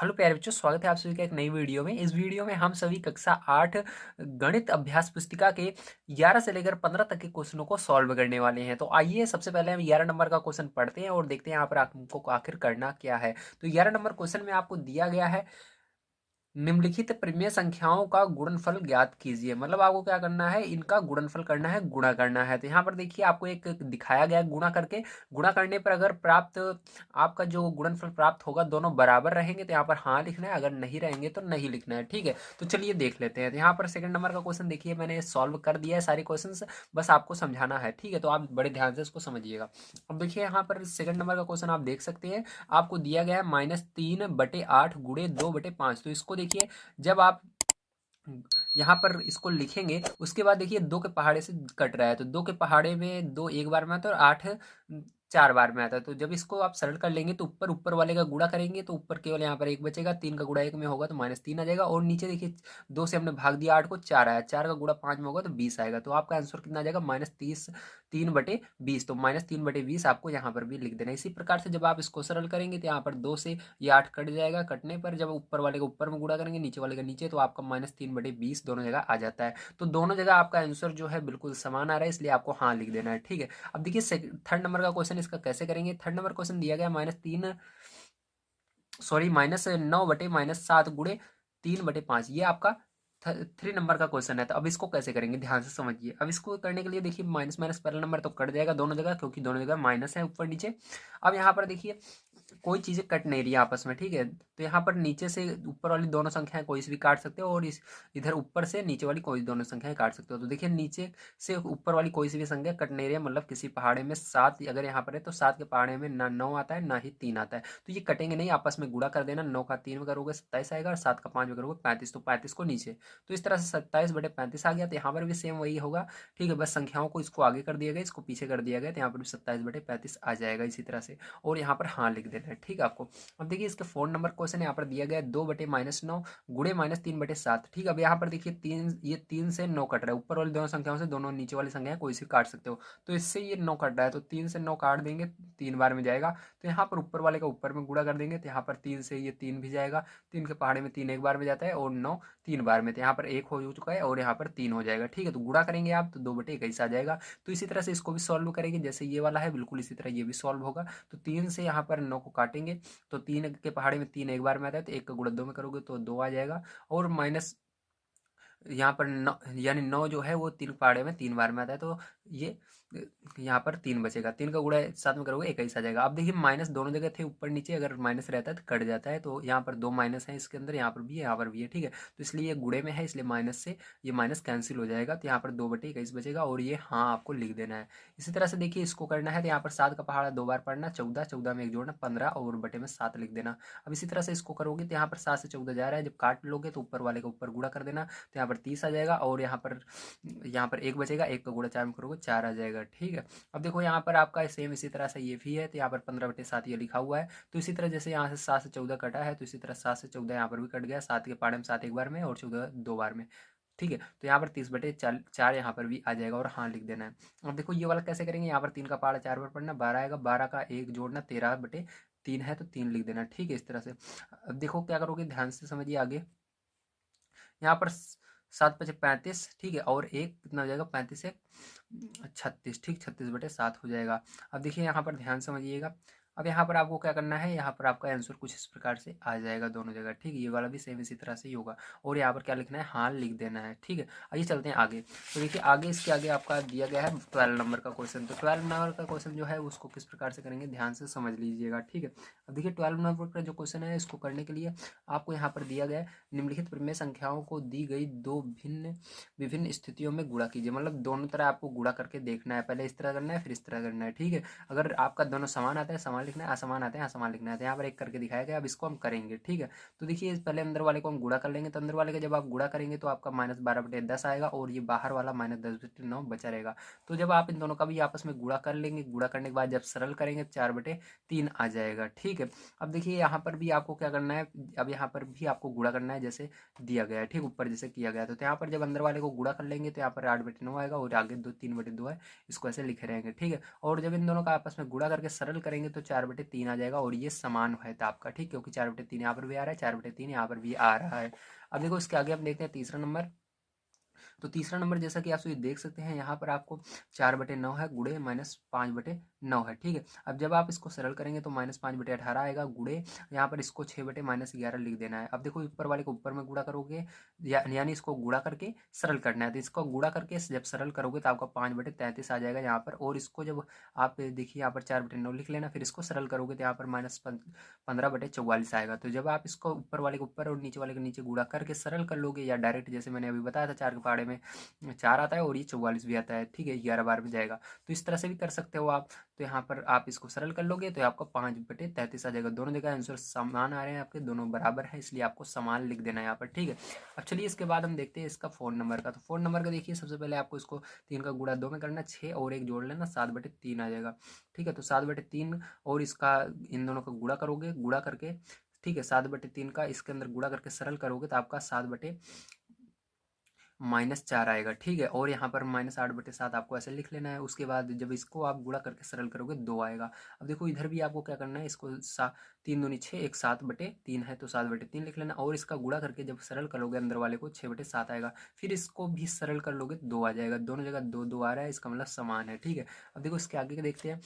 Hello प्यारे बच्चों, स्वागत है आप सभी का एक नई वीडियो में। इस वीडियो में हम सभी कक्षा 8 गणित अभ्यास पुस्तिका के 11 से लेकर 15 तक के क्वेश्चनों को सॉल्व करने वाले हैं। तो आइए सबसे पहले हम 11 नंबर का क्वेश्चन पढ़ते हैं और देखते हैं यहाँ पर आपको आखिर करना क्या है। तो 11 नंबर क्वेश्चन में आपको दिया गया है, निम्नलिखित प्रिमेय संख्याओं का गुणनफल ज्ञात कीजिए। मतलब आपको क्या करना है, इनका गुणनफल करना है, गुणा करना है। तो यहाँ पर देखिए आपको एक दिखाया गया है गुणा करके। गुणा करने पर अगर प्राप्त आपका जो गुणनफल प्राप्त होगा दोनों बराबर रहेंगे तो यहाँ पर हाँ लिखना है, अगर नहीं रहेंगे तो नहीं लिखना है। ठीक है, तो चलिए देख लेते हैं। तो यहाँ पर सेकंड नंबर का क्वेश्चन देखिए, मैंने सॉल्व कर दिया है सारे क्वेश्चन, बस आपको समझाना है। ठीक है, तो आप बड़े ध्यान से इसको समझिएगा। अब देखिए यहाँ पर सेकंड नंबर का क्वेश्चन आप देख सकते हैं, आपको दिया गया है -3/8 गुणे 2/5। तो इसको देखिए, जब आप यहाँ पर इसको लिखेंगे उसके बाद देखिए दो के पहाड़े से कट रहा है, तो दो के पहाड़े में दो एक बार में आता है और आठ चार बार में आता है। तो जब इसको आप सरल कर लेंगे तो ऊपर ऊपर वाले का गुणा करेंगे तो ऊपर केवल यहाँ पर एक बचेगा, तीन का गुणा एक में होगा तो -3 आ जाएगा। और नीचे देखिए दो से हमने भाग दिया आठ को, चार आया, चार का गुणा पाँच में होगा तो 20 आएगा। तो आपका आंसर कितना आ जाएगा, -3/20। तो -3/20 आपको यहाँ पर भी लिख देना है। इसी प्रकार से जब आप इसको सरल करेंगे तो यहाँ पर दो से ये आठ कट जाएगा, कटने पर जब ऊपर वाले का ऊपर में गुणा करेंगे नीचे वाले का नीचे, तो आपका -3/20 दोनों जगह आ जाता है। तो दोनों जगह आपका आंसर जो है बिल्कुल समान आ रहा है, इसलिए आपको हाँ लिख देना है। ठीक है, अब देखिए थर्ड नंबर का क्वेश्चन इसका कैसे करेंगे। थर्ड नंबर क्वेश्चन दिया गया -9/-7 गुणे 3/5। ये आपका थ्री नंबर का क्वेश्चन है। तो अब इसको कैसे करेंगे, ध्यान से समझिए। अब इसको करने के लिए देखिए माइनस माइनस पहला नंबर तो कट जाएगा दोनों जगह, क्योंकि दोनों जगह माइनस है ऊपर नीचे। अब यहाँ पर देखिए कोई चीजें कट नहीं रही है आपस में। ठीक है, तो यहाँ पर नीचे से ऊपर वाली दोनों संख्याएं कोई से भी काट सकते हो, और इस इधर ऊपर से नीचे वाली कोई दोनों संख्याएं काट सकते हो। तो देखिए नीचे से ऊपर वाली कोई सी भी संख्या कट नहीं रही है, मतलब किसी पहाड़े में सात अगर यहाँ पर है तो सात के पहाड़े में ना 9 आता है ना ही 3 आता है, तो ये कटेंगे नहीं, आपस में गुणा कर देना। 9 का 3 में करोगे 27 आएगा, और 7 का 5 में करोगे 35, तो 35 को नीचे। तो इस तरह से 27/35 आ गया। तो यहाँ पर भी सेम वही होगा। ठीक है, बस संख्याओं को इसको आगे कर दिया गया, इसको पीछे कर दिया गया, तो यहाँ पर भी 27/35 आ जाएगा इसी तरह से। और यहाँ पर हाँ लिख देना है। ठीक है आपको। अब देखिए इसके फोर नंबर क्वेश्चन यहाँ पर दिया गया है 2/-9 गुणे -3/7। ठीक है, अब यहाँ पर देखिए तीन, ये 3 से 9 कट रहा है, ऊपर वाली दोनों संख्याओं से दोनों नीचे वाली संख्याएं कोई सी काट सकते हो। तो इससे ये 9 कट रहा है, तो 3 से 9 काट देंगे, 3 बार में जाएगा। तो यहाँ पर ऊपर वाले का ऊपर में गुणा कर देंगे, तो यहाँ पर 3 से ये 3 भी जाएगा, 3 के पहाड़े में 3 एक बार में जाता है, और 9 3 बार में, तो यहाँ पर एक हो चुका है और यहाँ पर 3 हो जाएगा। ठीक है, तो गुणा करेंगे आप तो 2/21 आ जाएगा। तो इसी तरह से इसको भी सॉल्व करेंगे, जैसे ये वाला है बिल्कुल इसी तरह ये भी सॉल्व होगा। तो 3 से यहाँ पर 9 को काटेंगे, तो 3 के पहाड़े में 3 एक बार में आता है, तो एक का गुणा दो में करोगे तो 2 आ जाएगा। और माइनस यहाँ पर नौ, यानी 9 जो है वो 3 पहाड़े में 3 बार में आता है, तो ये यहाँ पर 3 बचेगा, 3 का गुणा साथ में करोगे 21 आ जाएगा। अब देखिए माइनस दोनों जगह थे ऊपर नीचे, अगर माइनस रहता है तो कट जाता है, तो यहाँ पर दो माइनस है इसके अंदर, यहाँ पर भी है यहाँ पर भी है। ठीक है, तो इसलिए ये गुणे में है, इसलिए माइनस से ये माइनस कैंसिल हो जाएगा, तो यहाँ पर 2/21 बचेगा, और ये हाँ आपको लिख देना है। इसी तरह से देखिए इसको करना है, तो यहाँ पर 7 का पहाड़ा दो बार पढ़ना, 14, 14 में एक जोड़ना 15, और बटे में 7 लिख देना। अब इसी तरह से इसको करोगे तो यहाँ पर 7 से 14 जा रहा है, जब काट लोगे तो ऊपर वाले का ऊपर गुणा कर देना, तो यहाँ पर 30 आ जाएगा, और यहाँ पर एक बचेगा, एक का गुणा चार में करोगे 4 आ जाएगा। ठीक है, अब देखो यहाँ पर आपका सेम इसी तरह से ये भी है, तो यहाँ पर 15/7 ये लिखा हुआ है। तो इसी तरह जैसे यहाँ से 7 से 14 कटा है, तो इसी तरह 7 से 14 यहाँ पर भी कट गया, 7 के पहाड़े में 7 एक बार में और 14 दो बार में। ठीक है, तो यहाँ पर 30/4 यहाँ पर भी आ जाएगा, और हाँ लिख देना है। अब देखो ये वाला कैसे करेंगे, यहाँ पर 3 का पहाड़ा 4 बार पढ़ना, 12 आएगा, 12 का एक जोड़ना, 13/3 है तो 3 लिख देना। ठीक है, इस तरह से। अब देखो क्या करोगे, ध्यान से समझिए आगे। यहाँ पर 7×5 = 35। ठीक है, और एक कितना हो जाएगा, 35 एक 36। ठीक, 36/7 हो जाएगा। अब देखिए यहाँ पर ध्यान समझिएगा। अब यहाँ पर आपको क्या करना है, यहाँ पर आपका आंसर कुछ इस प्रकार से आ जाएगा दोनों जगह। ठीक है, ये वाला भी सेम इसी तरह से ही होगा, और यहाँ पर क्या लिखना है, हाँ लिख देना है। ठीक है, आइए चलते हैं आगे। तो देखिए आगे इसके आगे आपका दिया गया है 12 नंबर का क्वेश्चन। तो 12 नंबर का क्वेश्चन जो है उसको किस प्रकार से करेंगे, ध्यान से समझ लीजिएगा। ठीक है, अब देखिए 12 नंबर का जो क्वेश्चन है इसको करने के लिए आपको यहाँ पर दिया गया है, निम्नलिखित प्रमेय संख्याओं को दी गई दो भिन्न विभिन्न स्थितियों में गुणा कीजिए। मतलब दोनों तरह आपको गुणा करके देखना है, पहले इस तरह करना है फिर इस तरह करना है। ठीक है, अगर आपका दोनों समान आता है समान लिखना है, असमान आता है असमान लिखना है। तो यहाँ पर एक करके दिखाया गया, अब इसको हम करेंगे। ठीक है, तो देखिए पहले अंदर वाले को हम गुणा कर लेंगे, तो अंदर वाले का जब आप गुणा करेंगे तो आपका -12/10 आएगा, और ये बाहर वाला -10/9 बचा रहेगा। तो जब आप इन दोनों का भी आपस में गुणा कर लेंगे, गुणा करने के बाद जब सरल करेंगे 4/3 आ जाएगा। ठीक है, अब देखिए यहाँ पर भी आपको क्या करना है, अब यहाँ पर भी आपको गुणा करना है जैसे दिया गया है। ठीक, ऊपर जैसे किया गया, तो यहाँ पर जब अंदर वाले को गुणा कर लेंगे तो यहाँ पर 8/9 आएगा, और आगे 3/2 है, इसको ऐसे लिखे रहेंगे। ठीक है, और जब इन दोनों का आपस में गुणा करके सरल करेंगे तो 4/3 आ जाएगा और ये समान है था आपका, ठीक, क्योंकि 4/3 यहाँ पर भी आ रहा है, 4/3 यहाँ पर भी आ रहा है। अब देखो इसके आगे हम देखते हैं तीसरा नंबर। तो तीसरा नंबर जैसा कि आप सभी देख सकते हैं यहाँ पर आपको 4/9 है गुड़े -5/9 है, ठीक है। अब जब आप इसको सरल करेंगे तो -5/18 आएगा गुड़े, यहाँ पर इसको 6/-11 लिख देना है। अब देखो ऊपर वाले को ऊपर में गुड़ा करोगे यानी इसको गुड़ा करके सरल करना है, तो इसको गुड़ा करके जब सरल करोगे तो आपका 5/33 आ जाएगा यहाँ पर। और इसको जब आप देखिए यहाँ पर 4/9 लिख लेना, फिर इसको सरल करोगे तो यहाँ पर -15/44 आएगा। तो जब आप इसको ऊपर वाले के ऊपर और नीचे वाले के नीचे गुड़ा करके सरल कर लोगे या डायरेक्ट जैसे मैंने अभी बताया था 4 के पहाड़े में 4 आता है और ये 44 भी आता है, ठीक है, 11 बार में जाएगा। तो इस तरह से भी कर सकते हो आप। तो यहाँ पर आप इसको सरल कर लोगे तो आपका 5/33 आ जाएगा। दोनों जगह आंसर समान आ रहे हैं आपके, दोनों बराबर है, इसलिए आपको समान लिख देना है यहाँ पर, ठीक है। अब चलिए इसके बाद हम देखते हैं इसका फोन नंबर का। तो फोन नंबर का देखिए सबसे पहले आपको इसको 3 का गुणा 2 में करना, 6 और 1 जोड़ लेना, 7/3 आ जाएगा, ठीक है। तो 7/3 और इसका इन दोनों का गुणा करोगे, गुणा करके, ठीक है, 7/3 का इसके अंदर गुणा करके सरल करोगे तो आपका 7/-4 आएगा, ठीक है। और यहाँ पर -8/7 आपको ऐसे लिख लेना है। उसके बाद जब इसको आप गुणा करके सरल करोगे 2 आएगा। अब देखो इधर भी आपको क्या करना है, इसको 3 दूनी 6, एक 7/3 है तो 7/3 लिख लेना, और इसका गुणा करके जब सरल करोगे अंदर वाले को 6/7 आएगा। फिर इसको भी सरल कर लोगे 2 आ जाएगा, दोनों जगह 2 आ रहा है, इसका मतलब समान है, ठीक है। अब देखो इसके आगे के देखते हैं।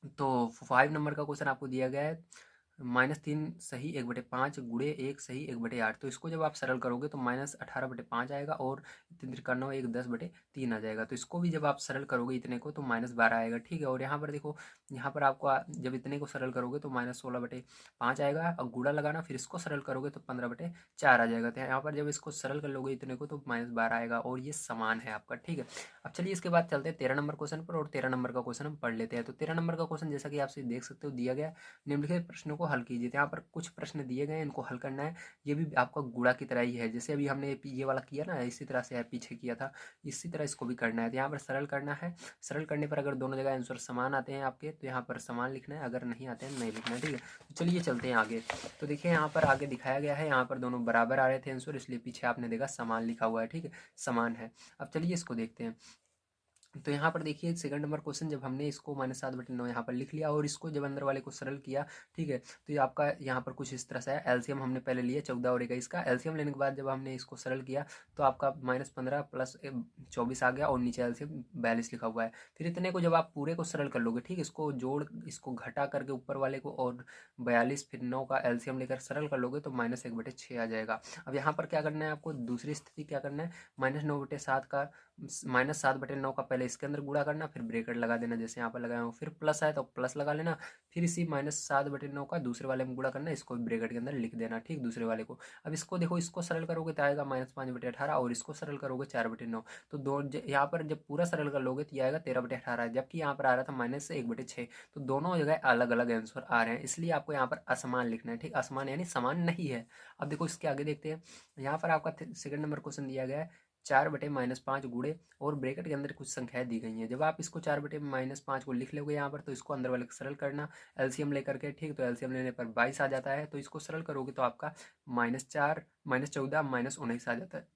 तो 5 नंबर का क्वेश्चन आपको दिया गया है, -3 सही 1/5 गुड़े 1 सही 1/8। तो इसको जब आप सरल करोगे तो -18/5 आएगा और 3 त्रिका 9 1 10/3 आ जाएगा। तो इसको भी जब आप सरल करोगे इतने को तो -12 आएगा, ठीक है। और यहाँ पर देखो, यहाँ पर आपको जब इतने को सरल करोगे तो -16/5 आएगा और गुड़ा लगाना, फिर इसको सरल करोगे तो 15/4 आ जाएगा। तो यहाँ पर जब इसको सरल कर लोगे इतने को तो -12 आएगा और ये समान है आपका, ठीक है। अब चलिए इसके बाद चलते हैं 13 नंबर क्वेश्चन पर, और 13 नंबर का क्वेश्चन हम पढ़ लेते हैं। तो 13 नंबर का क्वेश्चन जैसा कि आप देख सकते हो दिया गया, निम्नलिखित प्रश्नों को हल कीजिए। तो यहाँ पर कुछ प्रश्न दिए गए हैं, इनको हल करना है। ये भी आपका गुणा की तरह ही है, जैसे अभी हमने ये वाला किया ना, इसी तरह से पीछे किया था, इसी तरह इसको भी करना है। तो यहाँ पर सरल करना है। सरल करने पर अगर दोनों जगह आंसर समान आते हैं आपके तो यहाँ पर समान लिखना है, अगर नहीं आते हैं नहीं लिखना है, ठीक है। तो चलिए चलते हैं आगे। तो देखिए यहाँ पर आगे दिखाया गया है, यहाँ पर दोनों बराबर आ रहे थे आंसर, इसलिए पीछे आपने देखा समान लिखा हुआ है, ठीक है, समान है। अब चलिए इसको देखते हैं। तो यहाँ पर देखिए सेकंड नंबर क्वेश्चन, जब हमने इसको -7/9 यहाँ पर लिख लिया और इसको जब अंदर वाले को सरल किया, ठीक है, तो ये आपका यहाँ पर कुछ इस तरह से है। एलसीएम हमने पहले लिया 14 और 21 का, एलसीएम लेने के बाद जब हमने इसको सरल किया तो आपका -15 + 24 आ गया और नीचे एलसीएम 42 लिखा हुआ है। फिर इतने को जब आप पूरे को सरल कर लोगे, ठीक, इसको जोड़ इसको घटा करके ऊपर वाले को और 42 फिर 9 का एलसीएम लेकर सरल कर लोगे तो -1/6 आ जाएगा। अब यहाँ पर क्या करना है आपको, दूसरी स्थिति क्या करना है, -9/7 का -7/9 का पहले इसके अंदर गुणा करना, फिर ब्रैकेट लगा देना जैसे यहाँ पर लगाया हूँ, फिर प्लस आए तो प्लस लगा लेना, फिर इसी -7/9 का दूसरे वाले में गुणा करना, इसको ब्रैकेट के अंदर लिख देना, ठीक, दूसरे वाले को। अब इसको देखो, इसको सरल करोगे तो आएगा -5/18 और इसको सरल करोगे 4/9। तो यहाँ पर जब पूरा सरल कर लोगे तो ये आएगा 13/18, जबकि यहाँ पर आ रहा था -1/6। तो दोनों जगह अलग अलग आंसर आ रहे हैं, इसलिए आपको यहाँ पर असमान लिखना है, ठीक, असमान यानी समान नहीं है। अब देखो इसके आगे देखते हैं। यहाँ पर आपका सेकंड नंबर क्वेश्चन दिया गया है 4/-5 गुड़े और ब्रैकेट के अंदर कुछ संख्याएं दी गई हैं। जब आप इसको 4/-5 को लिख लोगे यहाँ पर तो इसको अंदर वाले को सरल करना एलसीएम लेकर के, ठीक, तो एलसीएम लेने पर 22 आ जाता है। तो इसको सरल करोगे तो आपका -4 -14 -19 आ जाता है।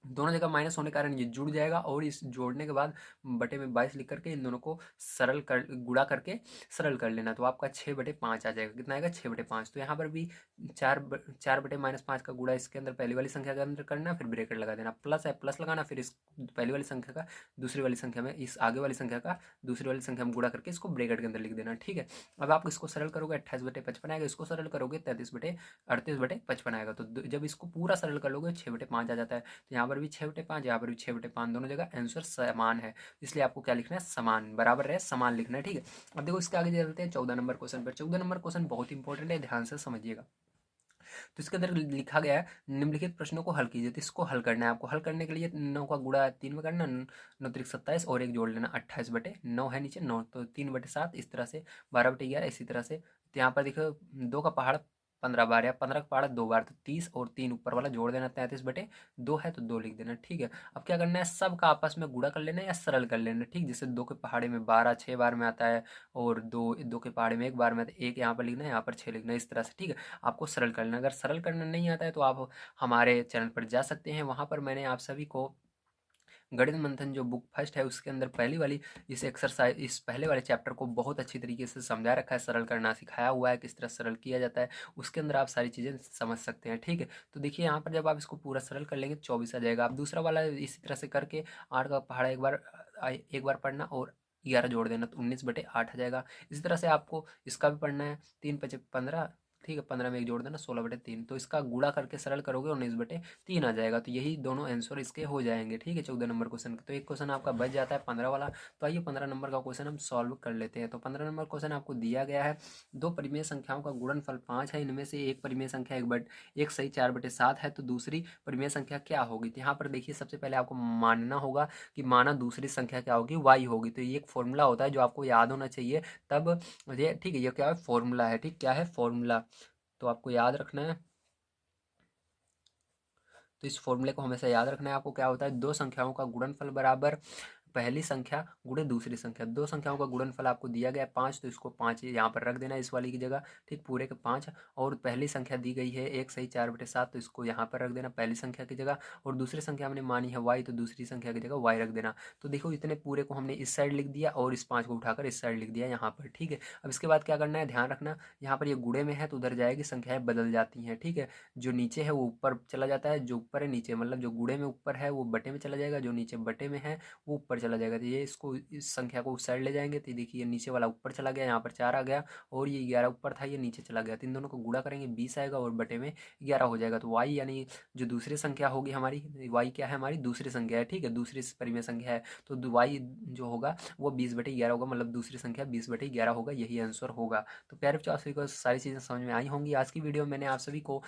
दोनों जगह माइनस होने के कारण ये जुड़ जाएगा और इस जोड़ने के बाद बटे में 22 लिख करके इन दोनों को सरल कर गुणा करके सरल कर लेना, तो आपका 6/5 आ जाएगा। कितना आएगा 6/5। तो यहाँ पर भी 4/-5 का गुणा इसके अंदर पहली वाली संख्या के अंदर करना, फिर ब्रैकेट लगा देना, प्लस है प्लस लगाना, फिर इस पहली वाली संख्या का दूसरी वाली संख्या में, इस आगे वाली संख्या का दूसरी वाली संख्या में गुणा करके इसको ब्रैकेट के अंदर लिख देना, ठीक है। अब आप इसको सरल करोगे 28/55 आएगा, इसको सरल करोगे 38/55 आएगा। तो जब इसको पूरा सरल कर लोगे 6/5 आ जाता है। तो यहाँ पर भी 6/5, यहाँ पर भी 6/5, दोनों जगह आंसर समान है, इसलिए आपको क्या लिखना है, समान, बराबर रहे समान लिखना है, ठीक है। अब देखो इसके आगे चलते हैं 14 नंबर क्वेश्चन पर। 14 नंबर क्वेश्चन बहुत इंपॉर्टेंट है, ध्यान से समझिएगा। तो इसके अंदर लिखा गया है निम्नलिखित प्रश्नों को हल कीजिए। तो इसको हल करना है आपको। हल करने के लिए 9 का गुणा 3 में करना, 9 त्रिक 27 और एक जोड़ लेना, 28/9 है नीचे 9, तो 3/7 इस तरह से, 12/11 इसी तरह से। तो यहाँ पर देखो 2 का पहाड़ 15 बार या 15 का पहाड़ 2 बार, तो 30 और 3 ऊपर वाला जोड़ देना, 33/2 है तो 2 लिख देना, ठीक है। अब क्या करना है, सब का आपस में गुणा कर लेना या सरल कर लेना, ठीक। जैसे 2 के पहाड़े में 12 6 बार में आता है और 2 के पहाड़े में 1 बार में आता है, 1 यहाँ पर लिखना है, यहाँ पर 6 लिखना है, इस तरह से, ठीक है। आपको सरल करना, अगर सरल करना नहीं आता है तो आप हमारे चैनल पर जा सकते हैं, वहाँ पर मैंने आप सभी को गणित मंथन जो बुक फर्स्ट है उसके अंदर पहली वाली इस एक्सरसाइज इस पहले वाले चैप्टर को बहुत अच्छी तरीके से समझा रखा है, सरल करना सिखाया हुआ है, किस तरह सरल किया जाता है उसके अंदर आप सारी चीज़ें समझ सकते हैं। ठीक है, तो देखिए यहाँ पर जब आप इसको पूरा सरल कर लेंगे 24 आ जाएगा। आप दूसरा वाला इसी तरह से करके 8 का पहाड़ा एक बार पढ़ना और 11 जोड़ देना तो 19/8 आ जाएगा। इसी तरह से आपको इसका भी पढ़ना है, 3×5 = 15। ठीक है, 15 में 1 जोड़ देना 16/3, तो इसका गुणा करके सरल करोगे 19/3 आ जाएगा। तो यही दोनों आंसर इसके हो जाएंगे। ठीक है, 14 नंबर क्वेश्चन के। तो एक क्वेश्चन आपका बच जाता है 15 वाला। तो आइए 15 नंबर का क्वेश्चन हम सॉल्व कर लेते हैं। तो 15 नंबर क्वेश्चन आपको दिया गया है, दो परिमेय संख्याओं का गुणनफल 5 है, इनमें से एक परिमेय संख्या एक सही 4/7 है, तो दूसरी परिमेय संख्या क्या होगी। तो यहाँ पर देखिए सबसे पहले आपको मानना होगा कि माना दूसरी संख्या क्या होगी, वाई होगी। तो ये एक फॉर्मूला होता है जो आपको याद होना चाहिए तब ये। ठीक है, ये क्या है, फॉर्मूला है। ठीक, क्या है, फॉर्मूला, तो आपको याद रखना है। तो इस फॉर्मूले को हमेशा याद रखना है आपको। क्या होता है, दो संख्याओं का गुणनफल बराबर पहली संख्या गुणे दूसरी संख्या। दो संख्याओं का गुणनफल आपको दिया गया है 5, तो इसको 5 यहाँ पर रख देना इस वाली की जगह। ठीक, पूरे के 5। और पहली संख्या दी गई है 1 सही 4/7, तो इसको यहाँ पर रख देना पहली संख्या की जगह। और दूसरी संख्या हमने मानी है y, तो दूसरी संख्या की जगह y रख देना। तो देखो इतने पूरे को हमने इस साइड लिख दिया और इस 5 को उठाकर इस साइड लिख दिया यहाँ पर। ठीक है, अब इसके बाद क्या करना है, ध्यान रखना, यहाँ पर ये गुणे में है तो उधर जाएगी, संख्याएं बदल जाती हैं। ठीक है, जो नीचे है वो ऊपर चला जाता है, जो ऊपर है नीचे, मतलब जो गुणे में ऊपर है वो बटे में चला जाएगा, जो नीचे बटे में है वो ऊपर चला जाएगा। तो ये इसको इस संख्या को उस साइड ले जाएंगे तो देखिए नीचे वाला ऊपर चला गया, यहाँ पर 4 आ गया, और ये 11 ऊपर था ये नीचे चला गया। तो इन दोनों को गुणा करेंगे 20 आएगा और बटे में 11 हो जाएगा। तो y यानी जो दूसरी संख्या होगी हमारी, y क्या है, हमारी दूसरी संख्या है। ठीक है, दूसरी परिमेय संख्या है, तो y जो होगा वो 20/11 होगा, मतलब दूसरी संख्या 20/11 होगा, यही आंसर होगा। तो प्यारे बच्चों, आप सभी को सारी चीज़ें समझ में आई होंगी। आज की वीडियो में मैंने आप सभी को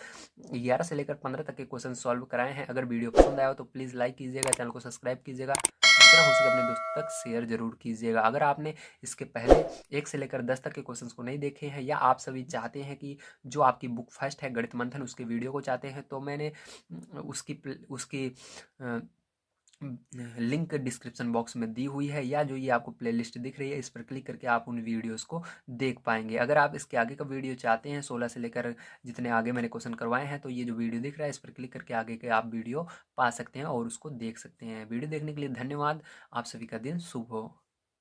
11 से लेकर 15 तक के क्वेश्चन सॉल्व कराए हैं। अगर वीडियो पसंद आया हो तो प्लीज़ लाइक कीजिएगा, चैनल को सब्सक्राइब कीजिएगा, जितना हो सके अपने दोस्तों तक शेयर जरूर कीजिएगा। अगर आपने इसके पहले 1 से लेकर 10 तक के क्वेश्चंस को नहीं देखे हैं, या आप सभी चाहते हैं कि जो आपकी बुक फर्स्ट है गणित मंथन उसके वीडियो को चाहते हैं, तो मैंने उसकी लिंक डिस्क्रिप्शन बॉक्स में दी हुई है, या जो ये आपको प्लेलिस्ट दिख रही है इस पर क्लिक करके आप उन वीडियोस को देख पाएंगे। अगर आप इसके आगे का वीडियो चाहते हैं 16 से लेकर जितने आगे मैंने क्वेश्चन करवाए हैं, तो ये जो वीडियो दिख रहा है इस पर क्लिक करके आगे के आप वीडियो पा सकते हैं और उसको देख सकते हैं। वीडियो देखने के लिए धन्यवाद। आप सभी का दिन शुभ हो।